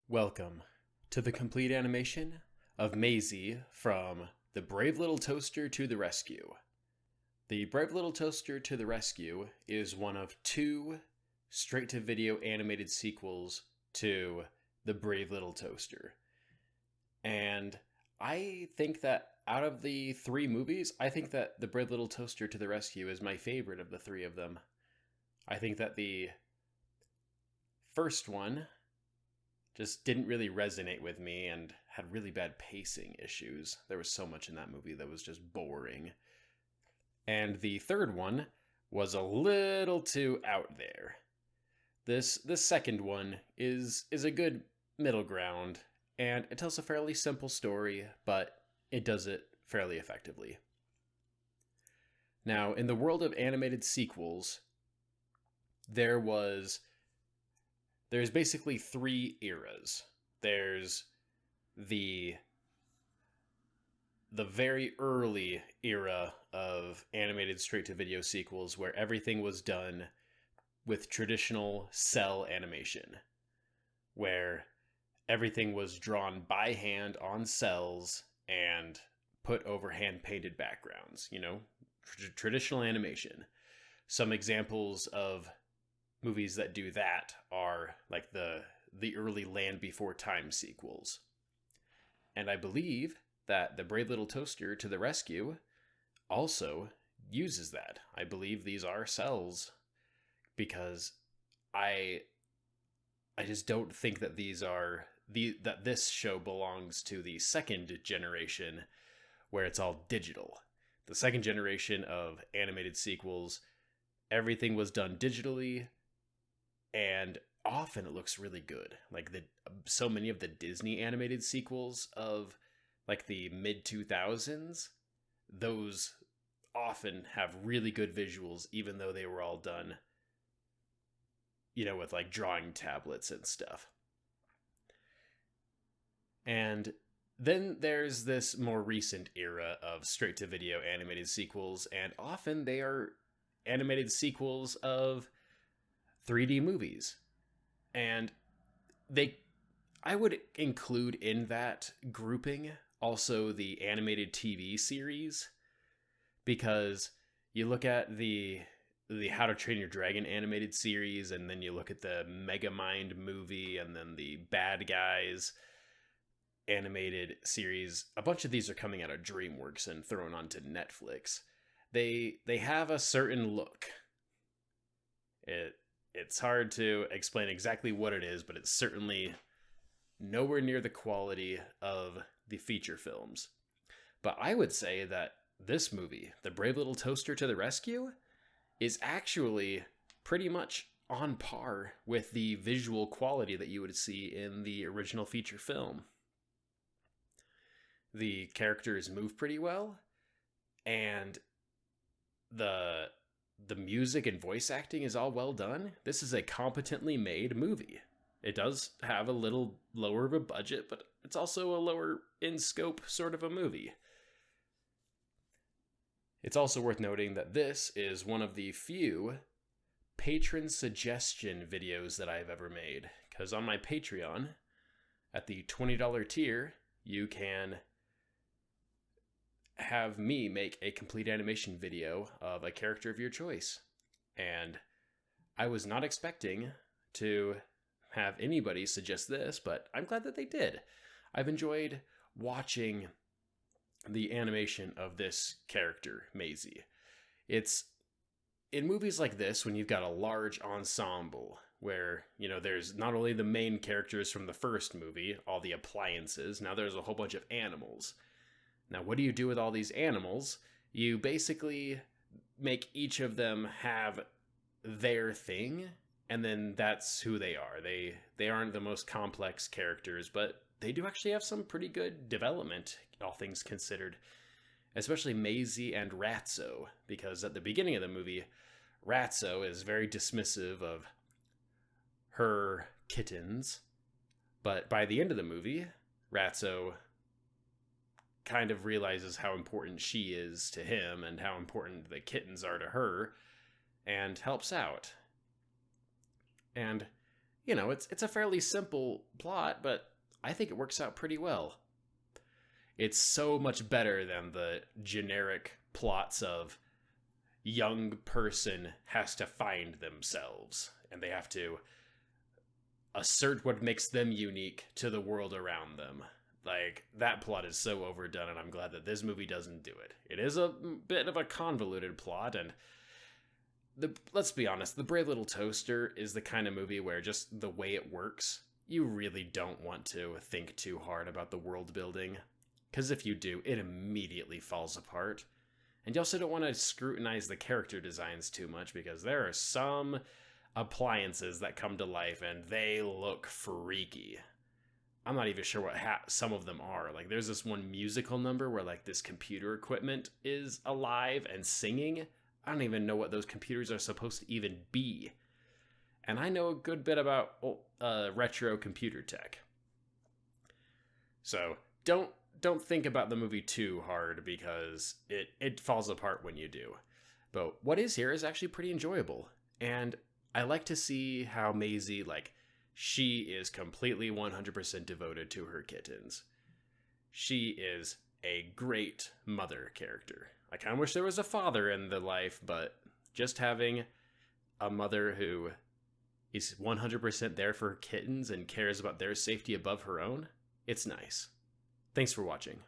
Welcome to the complete animation of Maisie from The Brave Little Toaster to the Rescue. The Brave Little Toaster to the Rescue is one of two straight-to-video animated sequels to The Brave Little Toaster. And I think that out of the three movies, I think that The Brave Little Toaster to the Rescue is my favorite of the three of them. I think that the first one just didn't really resonate with me and had really bad pacing issues. There was so much in that movie that was just boring. And the third one was a little too out there. This second one is a good middle ground, and it tells a fairly simple story, but it does it fairly effectively. Now, in the world of animated sequels, there's basically three eras. There's the very early era of animated straight-to-video sequels where everything was done with traditional cell animation, where everything was drawn by hand on cells and put over hand-painted backgrounds, traditional animation. Some examples of movies that do that are like the early Land Before Time sequels. And I believe that The Brave Little Toaster to the Rescue also uses that. I believe these are cells because I just don't think that that this show belongs to the second generation where it's all digital. The second generation of animated sequels, everything was done digitally, and often it looks really good. Like so many of the Disney animated sequels of like the mid 2000s, those often have really good visuals, even though they were all done, with like drawing tablets and stuff. And then there's this more recent era of straight to video animated sequels, and often they are animated sequels of 3D movies. And I would include in that grouping also the animated TV series, because you look at the How to Train Your Dragon animated series, and then you look at the Megamind movie, and then the Bad Guys animated series. A bunch of these are coming out of DreamWorks and thrown onto Netflix. They have a certain look. It's hard to explain exactly what it is, but it's certainly nowhere near the quality of the feature films. But I would say that this movie, The Brave Little Toaster to the Rescue, is actually pretty much on par with the visual quality that you would see in the original feature film. The characters move pretty well, and the music and voice acting is all well done. This is a competently made movie. It does have a little lower of a budget, but it's also a lower in scope sort of a movie. It's also worth noting that this is one of the few patron suggestion videos that I've ever made, because on my Patreon, at the $20 tier, you can have me make a complete animation video of a character of your choice. And I was not expecting to have anybody suggest this, but I'm glad that they did. I've enjoyed watching the animation of this character, Maisie. It's in movies like this, when you've got a large ensemble where, there's not only the main characters from the first movie, all the appliances, now there's a whole bunch of animals. Now, what do you do with all these animals? You basically make each of them have their thing, and then that's who they are. They aren't the most complex characters, but they do actually have some pretty good development, all things considered. Especially Maisie and Ratso, because at the beginning of the movie, Ratso is very dismissive of her kittens, but by the end of the movie, Ratso kind of realizes how important she is to him and how important the kittens are to her, and helps out. And it's a fairly simple plot, but I think it works out pretty well. It's so much better than the generic plots of young person has to find themselves and they have to assert what makes them unique to the world around them. Like, that plot is so overdone, and I'm glad that this movie doesn't do it. It is a bit of a convoluted plot, and let's be honest, The Brave Little Toaster is the kind of movie where just the way it works, you really don't want to think too hard about the world building. Because if you do, it immediately falls apart. And you also don't want to scrutinize the character designs too much, because there are some appliances that come to life and they look freaky. I'm not even sure what some of them are. Like, there's this one musical number where, like, this computer equipment is alive and singing. I don't even know what those computers are supposed to even be. And I know a good bit about retro computer tech. So, don't think about the movie too hard, because it falls apart when you do. But what is here is actually pretty enjoyable. And I like to see how Maisie, like, she is completely 100% devoted to her kittens. She is a great mother character. I kind of wish there was a father in the life, but just having a mother who is 100% there for her kittens and cares about their safety above her own, it's nice. Thanks for watching.